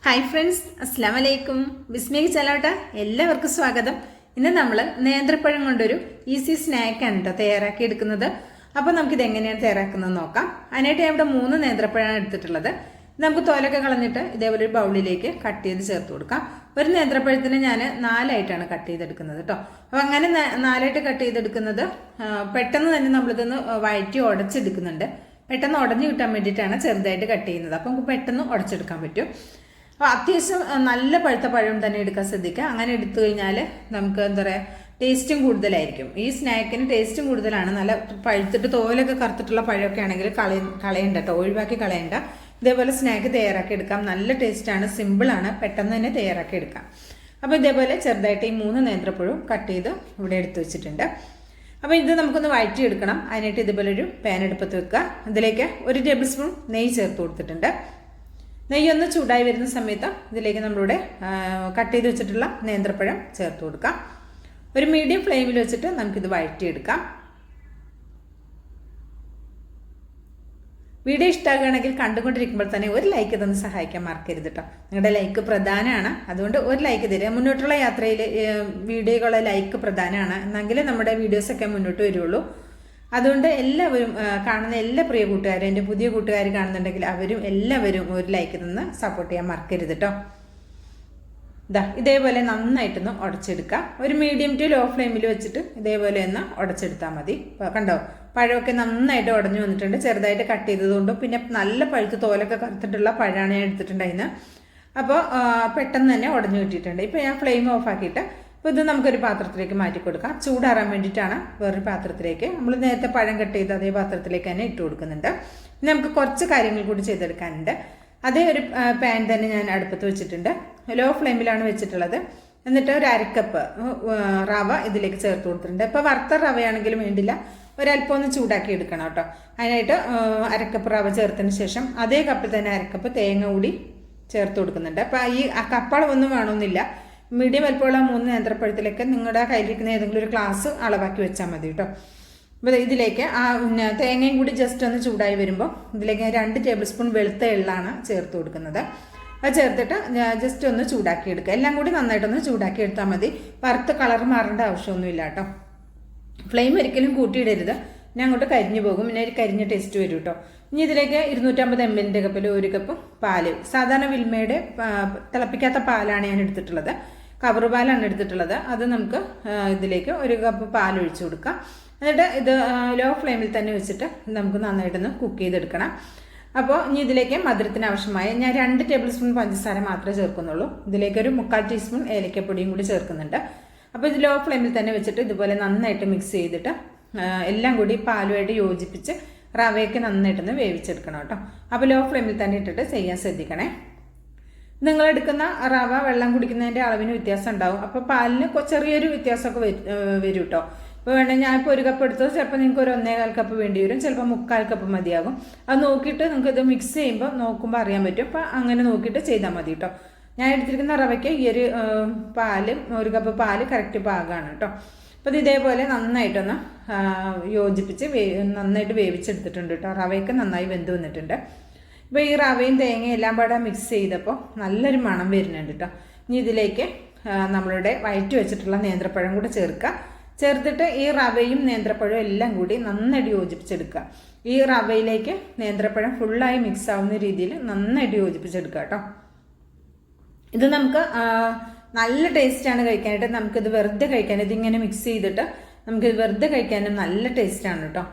Hi friends, അസ്സാം വലൈക്കും. ബിസ്മി ചലോട്ട എല്ലാവർക്കും സ്വാഗതം. ഇന്ന് നമ്മൾ നേന്ത്രപ്പഴം കൊണ്ടൊരു ഈസി സ്നാക്കാണ് കേട്ടോ തയ്യാറാക്കി എടുക്കുന്നത്. അപ്പോൾ നമുക്കിത് എങ്ങനെയാണ് തയ്യാറാക്കുന്നത് നോക്കാം. അതിനായിട്ട് ഞാൻ ഇവിടെ 3 നേന്ത്രപ്പഴമാണ് എടുത്തിട്ടുള്ളത്. നമുക്ക് തോലൊക്കെ കളഞ്ഞിട്ട് ഇതേപോലെ ഒരു ബൗളിലേക്ക് കട്ട് ചെയ്ത് ചേർത്ത് കൊടുക്കാം. ഒരു നേന്ത്രപ്പഴത്തിന് ഞാൻ 4ആയിട്ടാണ് കട്ട് ചെയ്തെടുക്കുന്നത് കേട്ടോ. അപ്പോൾ അങ്ങനെ 4ആയിട്ട് കട്ട് ചെയ്തെടുക്കുന്നത് പെട്ടെന്ന് തന്നെ നമ്മളിതൊന്ന് വഴറ്റി ഉടച്ചെടുക്കുന്നുണ്ട്. പെട്ടെന്ന് ഉടഞ്ഞു കിട്ടാൻ വേണ്ടിയിട്ടാണ് ചെറുതായിട്ട് കട്ട് ചെയ്യുന്നത്. അപ്പം നമുക്ക് പെട്ടെന്ന് ഉടച്ചെടുക്കാൻ പറ്റും. അപ്പോൾ അത്യാവശ്യം നല്ല പഴുത്ത പഴം തന്നെ എടുക്കാൻ ശ്രദ്ധിക്കുക. അങ്ങനെ എടുത്തു കഴിഞ്ഞാൽ നമുക്ക് എന്താ പറയുക, ടേസ്റ്റും കൂടുതലായിരിക്കും. ഈ സ്നാക്കിന് ടേസ്റ്റും കൂടുതലാണ്. നല്ല പഴുത്തിട്ട് തോലൊക്കെ കറുത്തിട്ടുള്ള പഴമൊക്കെ ആണെങ്കിൽ കളയണ്ട കേട്ടോ, ഒഴിവാക്കി കളയണ്ട. ഇതേപോലെ സ്നാക്ക് തയ്യാറാക്കി എടുക്കാം. നല്ല ടേസ്റ്റാണ്, സിമ്പിളാണ്, പെട്ടെന്ന് തന്നെ തയ്യാറാക്കി എടുക്കാം. അപ്പോൾ ഇതേപോലെ ചെറുതായിട്ട് ഈ 3 നേന്ത്രപ്പഴവും കട്ട് ചെയ്ത് ഇവിടെ എടുത്തു വെച്ചിട്ടുണ്ട്. അപ്പോൾ ഇത് നമുക്കൊന്ന് വഴറ്റിയെടുക്കണം. അതിനായിട്ട് ഇതുപോലെ ഒരു പാൻ എടുപ്പത്ത് വെക്കുക. ഇതിലേക്ക് 1 ടേബിൾ സ്പൂൺ നെയ്യ് ചേർത്ത് കൊടുത്തിട്ടുണ്ട്. നെയ്യൊന്ന് ചൂടായി വരുന്ന സമയത്ത് ഇതിലേക്ക് നമ്മളിവിടെ കട്ട് ചെയ്ത് വെച്ചിട്ടുള്ള നേന്ത്രപ്പഴം ചേർത്ത് കൊടുക്കാം. ഒരു മീഡിയം ഫ്ലെയിമിൽ വെച്ചിട്ട് നമുക്കിത് വഴറ്റിയെടുക്കാം. വീഡിയോ ഇഷ്ടമാകുകയാണെങ്കിൽ കണ്ടുകൊണ്ടിരിക്കുമ്പോൾ തന്നെ ഒരു ലൈക്ക് തന്ന് സഹായിക്കാൻ മറക്കരുത് കേട്ടോ. നിങ്ങളുടെ ലൈക്ക് പ്രധാനമാണ്. അതുകൊണ്ട് ഒരു ലൈക്ക് തരിക. മുന്നോട്ടുള്ള യാത്രയിൽ വീഡിയോകളെ ലൈക്ക് പ്രധാനമാണ്. എന്നെങ്കിലും നമ്മുടെ വീഡിയോസൊക്കെ മുന്നോട്ട് വരുള്ളൂ. അതുകൊണ്ട് എല്ലാവരും കാണുന്ന എല്ലാ പ്രിയ കൂട്ടുകാരും, എൻ്റെ പുതിയ കൂട്ടുകാർ കാണുന്നുണ്ടെങ്കിൽ അവരും എല്ലാവരും ഒരു ലൈക്ക് തന്ന് സപ്പോർട്ട് ചെയ്യാൻ മറക്കരുത് കേട്ടോ. ഇതേപോലെ നന്നായിട്ടൊന്ന് ഉടച്ചെടുക്കുക. ഒരു മീഡിയം ടു ലോ ഫ്ലെയിമിൽ വെച്ചിട്ട് ഇതേപോലെ ഒന്ന് ഉടച്ചെടുത്താൽ മതി. കണ്ടോ, പഴമൊക്കെ നന്നായിട്ട് ഉടഞ്ഞു വന്നിട്ടുണ്ട്. ചെറുതായിട്ട് കട്ട് ചെയ്തതുകൊണ്ടും പിന്നെ നല്ല പഴുത്ത് തോലൊക്കെ കറുത്തിട്ടുള്ള പഴമാണ് ഞാൻ എടുത്തിട്ടുണ്ടായിരുന്നു. അപ്പോൾ പെട്ടെന്ന് തന്നെ ഉടഞ്ഞു കിട്ടിയിട്ടുണ്ട്. ഇപ്പോൾ ഞാൻ ഫ്ലെയിം ഓഫ് ആക്കിയിട്ട് അപ്പോൾ ഇത് നമുക്കൊരു പാത്രത്തിലേക്ക് മാറ്റി കൊടുക്കാം. ചൂടാറാൻ വേണ്ടിയിട്ടാണ് വേറൊരു പാത്രത്തിലേക്ക് നമ്മൾ നേരത്തെ പഴം കട്ട് ചെയ്ത് അതേ പാത്രത്തിലേക്ക് തന്നെ ഇട്ട് കൊടുക്കുന്നുണ്ട്. പിന്നെ നമുക്ക് കുറച്ച് കാര്യങ്ങൾ കൂടി ചെയ്തെടുക്കാനുണ്ട്. അതേ ഒരു പാൻ തന്നെ ഞാൻ അടുപ്പത്ത് വെച്ചിട്ടുണ്ട്. ലോ ഫ്ലെയിമിലാണ് വെച്ചിട്ടുള്ളത്. എന്നിട്ട് ഒരു അരക്കപ്പ് റവ ഇതിലേക്ക് ചേർത്ത് കൊടുത്തിട്ടുണ്ട്. ഇപ്പോൾ വറുത്ത റവയാണെങ്കിലും വേണ്ടില്ല, ഒരല്പം ഒന്ന് ചൂടാക്കി എടുക്കണം കേട്ടോ. അതിനായിട്ട് അരക്കപ്പ് റവ ചേർത്തതിന് ശേഷം അതേ കപ്പിൽ തന്നെ അരക്കപ്പ് തേങ്ങ കൂടി ചേർത്ത് കൊടുക്കുന്നുണ്ട്. അപ്പോൾ ഈ കപ്പളമൊന്നും വേണമെന്നില്ല. മീഡിയം വലുപ്പമുള്ള 3 നേന്ത്രപ്പഴത്തിലേക്ക് നിങ്ങളുടെ കയ്യിലിരിക്കുന്ന ഏതെങ്കിലും ഒരു ഗ്ലാസ് അളവാക്കി വെച്ചാൽ മതി കേട്ടോ. അപ്പോൾ ഇതിലേക്ക് തേങ്ങയും കൂടി ജസ്റ്റ് ഒന്ന് ചൂടായി വരുമ്പോൾ ഇതിലേക്ക് 2 ടേബിൾ സ്പൂൺ വെളുത്ത എള്ളാണ് ചേർത്ത് കൊടുക്കുന്നത്. അത് ചേർത്തിട്ട് ജസ്റ്റ് ഒന്ന് ചൂടാക്കി എടുക്കുക. എല്ലാം കൂടി നന്നായിട്ടൊന്ന് ചൂടാക്കി എടുത്താൽ മതി. വറുത്ത് കളർ മാറേണ്ട ആവശ്യമൊന്നുമില്ല കേട്ടോ. ഫ്ലെയിം ഒരിക്കലും കൂട്ടിയിടരുത്, പിന്നെ അങ്ങോട്ട് കരിഞ്ഞു പോകും. പിന്നെ ഒരു കരിഞ്ഞ ടേസ്റ്റ് വരും കേട്ടോ. ഇനി ഇതിലേക്ക് 250 ml കപ്പിൽ 1 കപ്പ് പാല്, സാധാരണ വിൽമയുടെ തിളപ്പിക്കാത്ത പാലാണ് ഞാൻ എടുത്തിട്ടുള്ളത്. കവർ പാലാണ് എടുത്തിട്ടുള്ളത്. അത് നമുക്ക് ഇതിലേക്ക് 1 കപ്പ് പാൽ ഒഴിച്ചു കൊടുക്കാം. എന്നിട്ട് ഇത് ലോ ഫ്ലെയിമിൽ തന്നെ വെച്ചിട്ട് നമുക്ക് നന്നായിട്ടൊന്ന് കുക്ക് ചെയ്തെടുക്കണം. അപ്പോൾ ഇനി ഇതിലേക്ക് മധുരത്തിന് ആവശ്യമായ ഞാൻ 2 ടേബിൾ സ്പൂൺ പഞ്ചസാര മാത്രമേ ചേർക്കുന്നുള്ളൂ. ഇതിലേക്ക് ഒരു 3/4 ടീസ്പൂൺ ഏലക്കപ്പൊടിയും കൂടി ചേർക്കുന്നുണ്ട്. അപ്പോൾ ഇത് ലോ ഫ്ലെയിമിൽ തന്നെ വെച്ചിട്ട് ഇതുപോലെ നന്നായിട്ട് മിക്സ് ചെയ്തിട്ട് എല്ലാം കൂടി പാലുമായിട്ട് യോജിപ്പിച്ച് റവയൊക്കെ നന്നായിട്ടൊന്ന് വേവിച്ചെടുക്കണം കേട്ടോ. അപ്പോൾ ലോ ഫ്ലെയിമിൽ തന്നെ ഇട്ടിട്ട് ചെയ്യാൻ ശ്രദ്ധിക്കണേ. നിങ്ങളെടുക്കുന്ന റവ വെള്ളം കുടിക്കുന്നതിൻ്റെ അളവിന് വ്യത്യാസം ഉണ്ടാവും. അപ്പോൾ പാലിന് ചെറിയൊരു വ്യത്യാസമൊക്കെ വരും കേട്ടോ. ഇപ്പോൾ വേണമെങ്കിൽ ഞാനിപ്പോൾ 1 കപ്പ് എടുത്തത് ചിലപ്പോൾ നിങ്ങൾക്ക് ഒരു 1.25 കപ്പ് വേണ്ടി വരും, ചിലപ്പോൾ 3/4 കപ്പ് മതിയാകും. അത് നോക്കിയിട്ട് നിങ്ങൾക്ക് ഇത് മിക്സ് ചെയ്യുമ്പോൾ നോക്കുമ്പോൾ അറിയാൻ പറ്റും. അപ്പോൾ അങ്ങനെ നോക്കിയിട്ട് ചെയ്താൽ മതി കേട്ടോ. ഞാൻ എടുത്തിരിക്കുന്ന റവയ്ക്ക് ഈ ഒരു 1 കപ്പ് പാല് കറക്റ്റ് പാകമാണ് കേട്ടോ. അപ്പോൾ ഇത് ഇതേപോലെ നന്നായിട്ടൊന്ന് യോജിപ്പിച്ച് നന്നായിട്ട് വേവിച്ചെടുത്തിട്ടുണ്ട് കേട്ടോ. റവയൊക്കെ നന്നായി വെന്ത് വന്നിട്ടുണ്ട്. ഇപ്പോൾ ഈ റവയും തേങ്ങയും എല്ലാം പാടെ മിക്സ് ചെയ്തപ്പോൾ നല്ലൊരു മണം വരുന്നുണ്ട് കേട്ടോ. ഇനി ഇതിലേക്ക് നമ്മളുടെ വഴറ്റി വെച്ചിട്ടുള്ള നേന്ത്രപ്പഴം കൂടെ ചേർത്തിട്ട് ഈ റവയും നേന്ത്രപ്പഴവും എല്ലാം കൂടി നന്നായിട്ട് യോജിപ്പിച്ചെടുക്കുക. ഈ റവയിലേക്ക് നേന്ത്രപ്പഴം ഫുള്ളായി മിക്സ് ആവുന്ന രീതിയിൽ നന്നായിട്ട് യോജിപ്പിച്ചെടുക്കുക കേട്ടോ. ഇത് നമുക്ക് നല്ല ടേസ്റ്റാണ് കഴിക്കാനായിട്ട്. നമുക്കിത് വെറുതെ കഴിക്കാൻ, ഇതിങ്ങനെ മിക്സ് ചെയ്തിട്ട് നമുക്കിത് വെറുതെ കഴിക്കാനും നല്ല ടേസ്റ്റാണ് കേട്ടോ.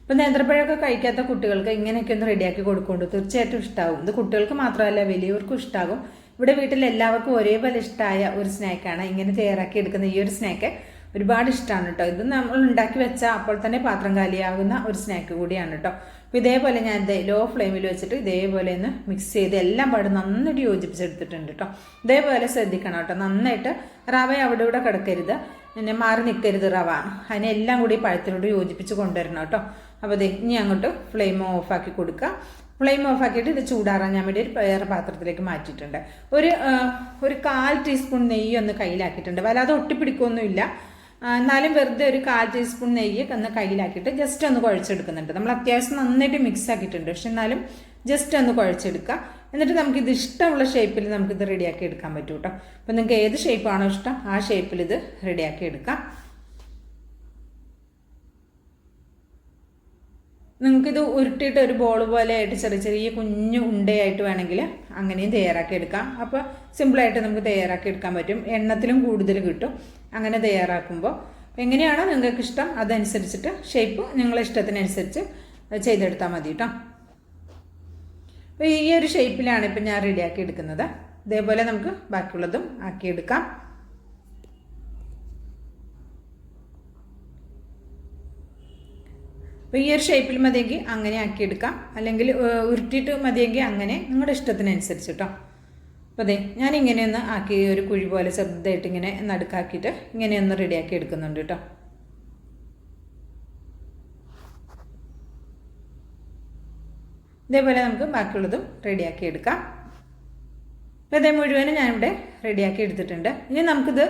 ഇപ്പം നേന്ത്രപ്പഴമൊക്കെ കഴിക്കാത്ത കുട്ടികൾക്ക് ഇങ്ങനെയൊക്കെ ഒന്ന് റെഡിയാക്കി കൊടുക്കുന്നുണ്ട്, തീർച്ചയായിട്ടും ഇഷ്ടമാകും. ഇത് കുട്ടികൾക്ക് മാത്രമല്ല വലിയവർക്കും ഇഷ്ടമാകും. ഇവിടെ വീട്ടിൽ എല്ലാവർക്കും ഒരേപോലെ ഇഷ്ടമായ ഒരു സ്നാക്കാണ് ഇങ്ങനെ തയ്യാറാക്കി എടുക്കുന്ന ഈ ഒരു സ്നാക്ക്. ഒരുപാട് ഇഷ്ടമാണ് കേട്ടോ. ഇത് നമ്മൾ ഉണ്ടാക്കി വെച്ചാൽ അപ്പോൾ തന്നെ പാത്രം കാലിയാകുന്ന ഒരു സ്നാക്ക് കൂടിയാണ് കേട്ടോ. അപ്പോൾ ഇതേപോലെ ഞാൻ ലോ ഫ്ലെയിമിൽ വെച്ചിട്ട് ഇതേപോലെ ഒന്ന് മിക്സ് ചെയ്ത് എല്ലാം പാട് നന്നായിട്ട് യോജിപ്പിച്ചെടുത്തിട്ടുണ്ട് കേട്ടോ. ഇതേപോലെ ശ്രദ്ധിക്കണം കേട്ടോ. നന്നായിട്ട് റവ അവിടെ ഇവിടെ കിടക്കരുത്, പിന്നെ മാറി നിൽക്കരുത് റവ. അതിനെ എല്ലാം കൂടി പഴത്തിലോട്ട് യോജിപ്പിച്ച് കൊണ്ടുവരണം കേട്ടോ. അപ്പോൾ ഇനി അങ്ങോട്ട് ഫ്ലെയിം ഓഫാക്കി കൊടുക്കുക. ഫ്ലെയിം ഓഫാക്കിയിട്ട് ഇത് ചൂടാറാൻ ഞാൻ വേണ്ടി ഒരു വേറെ പാത്രത്തിലേക്ക് മാറ്റിയിട്ടുണ്ട്. ഒരു 1/4 ടീസ്പൂൺ നെയ്യ് ഒന്ന് കയ്യിലാക്കിയിട്ടുണ്ട്. വല്ലാതെ ഒട്ടിപ്പിടിക്കൊന്നുമില്ല. എന്നാലും വെറുതെ ഒരു 1/4 ടീസ്പൂൺ നെയ്യ് ഒന്ന് കയ്യിലാക്കിയിട്ട് ജസ്റ്റ് ഒന്ന് കുഴച്ചെടുക്കുന്നുണ്ട്. നമ്മൾ അത്യാവശ്യം നന്നായിട്ട് മിക്സ് ആക്കിയിട്ടുണ്ട്, പക്ഷെ എന്നാലും ജസ്റ്റ് ഒന്ന് കുഴച്ചെടുക്കുക. എന്നിട്ട് നമുക്കിത് ഇഷ്ടമുള്ള ഷേപ്പിൽ നമുക്കിത് റെഡിയാക്കി എടുക്കാൻ പറ്റും കേട്ടോ. അപ്പോൾ നിങ്ങൾക്ക് ഏത് ഷേപ്പാണോ ഇഷ്ടം ആ ഷേപ്പിൽ ഇത് റെഡിയാക്കി എടുക്കാം. നിങ്ങൾക്കിത് ഉരുട്ടിയിട്ട് ഒരു ബോൾ പോലെ ആയിട്ട് ചെറിയ ചെറിയ കുഞ്ഞു ഉണ്ടയായിട്ട് വേണമെങ്കിൽ അങ്ങനെയും തയ്യാറാക്കി എടുക്കാം. അപ്പോൾ സിമ്പിളായിട്ട് നമുക്ക് തയ്യാറാക്കി എടുക്കാൻ പറ്റും. എണ്ണത്തിലും കൂടുതൽ കിട്ടും അങ്ങനെ തയ്യാറാക്കുമ്പോൾ. എങ്ങനെയാണോ നിങ്ങൾക്ക് ഇഷ്ടം അതനുസരിച്ചിട്ട് ഷേപ്പ് നിങ്ങളെ ഇഷ്ടത്തിനനുസരിച്ച് ചെയ്തെടുത്താൽ മതി കേട്ടോ. അപ്പോൾ ഈ ഒരു ഷേപ്പിലാണ് ഇപ്പം ഞാൻ റെഡിയാക്കി എടുക്കുന്നത്. ഇതേപോലെ നമുക്ക് ബാക്കിയുള്ളതും ആക്കിയെടുക്കാം. അപ്പോൾ ഈ ഒരു ഷേപ്പിൽ മതിയെങ്കിൽ അങ്ങനെ ആക്കിയെടുക്കാം, അല്ലെങ്കിൽ ഉരുട്ടിയിട്ട് മതിയെങ്കിൽ അങ്ങനെ നിങ്ങളുടെ ഇഷ്ടത്തിനനുസരിച്ച് കേട്ടോ. അപ്പോൾ അതെ ഞാനിങ്ങനെയൊന്ന് ആക്കി ഒരു കുഴി പോലെ ചെറുതായിട്ട് ഇങ്ങനെ നടുക്കാക്കിയിട്ട് ഇങ്ങനെയൊന്ന് റെഡിയാക്കി എടുക്കുന്നുണ്ട് കേട്ടോ. ഇതേപോലെ നമുക്ക് ബാക്കിയുള്ളതും റെഡിയാക്കി എടുക്കാം. അപ്പോൾ ഇതേ മുഴുവനും ഞാനിവിടെ റെഡിയാക്കി എടുത്തിട്ടുണ്ട്. ഇനി നമുക്കിത്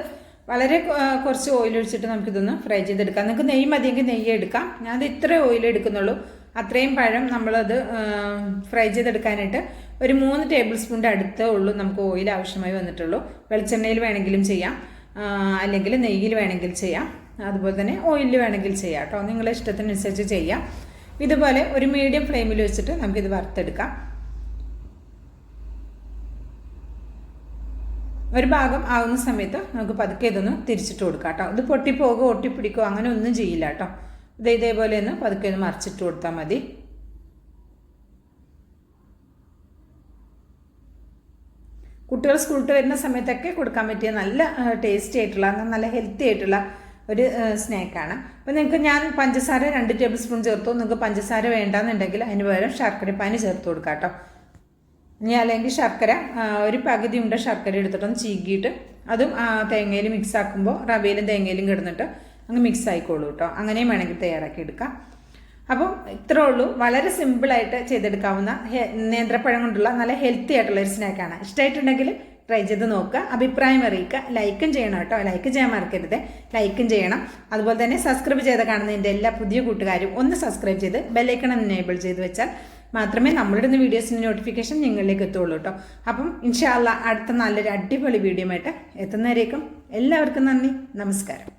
വളരെ കുറച്ച് ഓയിൽ ഒഴിച്ചിട്ട് നമുക്കിതൊന്ന് ഫ്രൈ ചെയ്തെടുക്കാം. നിങ്ങൾക്ക് നെയ്യ് മതിയെങ്കിൽ നെയ്യ് എടുക്കാം. ഞാനത് ഇത്ര ഓയിൽ എടുക്കുന്നുള്ളൂ. അത്രയും പഴം നമ്മളത് ഫ്രൈ ചെയ്തെടുക്കാനായിട്ട് ഒരു 3 ടേബിൾ സ്പൂണിൻ്റെ അടുത്തേ ഉള്ളൂ നമുക്ക് ഓയിൽ ആവശ്യമായി വന്നിട്ടുള്ളൂ. വെളിച്ചെണ്ണയിൽ വേണമെങ്കിലും ചെയ്യാം, അല്ലെങ്കിൽ നെയ്യിൽ വേണമെങ്കിൽ ചെയ്യാം, അതുപോലെ തന്നെ ഓയിലിൽ വേണമെങ്കിൽ ചെയ്യാം കേട്ടോ. നിങ്ങളുടെ ഇഷ്ടത്തിനനുസരിച്ച് ചെയ്യാം. ഇതുപോലെ ഒരു മീഡിയം ഫ്ലെയിമിൽ വെച്ചിട്ട് നമുക്കിത് വറുത്തെടുക്കാം. ഒരു ഭാഗം ആവുന്ന സമയത്ത് നമുക്ക് പതുക്കെ ഇതൊന്ന് തിരിച്ചിട്ട് കൊടുക്കാം കേട്ടോ. ഇത് പൊട്ടിപ്പോകുകയോ ഒട്ടിപ്പിടിക്കുകയോ അങ്ങനെ ഒന്നും ചെയ്യില്ല കേട്ടോ. ഇതേപോലെ ഒന്ന് പതുക്കെ ഒന്ന് മറിച്ചിട്ട് കൊടുത്താൽ മതി. കുട്ടികൾ സ്കൂളിൽ വരുന്ന സമയത്തൊക്കെ കൊടുക്കാൻ പറ്റിയ നല്ല ടേസ്റ്റി ആയിട്ടുള്ള നല്ല ഹെൽത്തി ആയിട്ടുള്ള ഒരു സ്നാക്കാണ്. അപ്പോൾ നിങ്ങൾക്ക് ഞാൻ പഞ്ചസാര 2 ടേബിൾ സ്പൂൺ ചേർത്തു. നിങ്ങൾക്ക് പഞ്ചസാര വേണ്ടാന്നുണ്ടെങ്കിൽ അതിന് പകരം ശർക്കരപ്പാനി ചേർത്ത് കൊടുക്കാം കേട്ടോ. ഇനി അല്ലെങ്കിൽ ശർക്കര ഒരു പകുതി ഉണ്ട ശർക്കര എടുത്തിട്ടൊന്ന് ചീകിയിട്ട് അതും തേങ്ങയിൽ മിക്സ് ആക്കുമ്പോൾ റവയിലും തേങ്ങയിലും കിടന്നിട്ട് അങ്ങ് മിക്സ് ആയിക്കോളൂ കേട്ടോ. അങ്ങനെയും വേണമെങ്കിൽ തയ്യാറാക്കി എടുക്കാം. അപ്പം ഇത്രേ ഉള്ളൂ. വളരെ സിമ്പിളായിട്ട് ചെയ്തെടുക്കാവുന്ന നേന്ത്രപ്പഴം കൊണ്ടുള്ള നല്ല ഹെൽത്തി ആയിട്ടുള്ള ഒരു സ്നാക്കാണ്. ഇഷ്ടമായിട്ടുണ്ടെങ്കിൽ ട്രൈ ചെയ്ത് നോക്കുക, അഭിപ്രായം അറിയിക്കുക. ലൈക്കും ചെയ്യണം കേട്ടോ. ലൈക്ക് ചെയ്യാൻ മറക്കരുത്, ലൈക്കും ചെയ്യണം. അതുപോലെ തന്നെ സബ്സ്ക്രൈബ് ചെയ്ത് കാണുന്ന എൻ്റെ എല്ലാ പുതിയ കൂട്ടുകാരും ഒന്ന് സബ്സ്ക്രൈബ് ചെയ്ത് ബെല്ലൈക്കൺ എനേബിൾ ചെയ്ത് വെച്ചാൽ മാത്രമേ നമ്മളിടുന്ന വീഡിയോസിൻ്റെ നോട്ടിഫിക്കേഷൻ നിങ്ങളിലേക്ക് എത്തുള്ളൂ കേട്ടോ. അപ്പം ഇൻഷാ അല്ലാഹ് അടുത്ത നല്ലൊരു അടിപൊളി വീഡിയോ ആയിട്ട് എത്തുന്നവരേക്കും എല്ലാവർക്കും നന്ദി, നമസ്കാരം.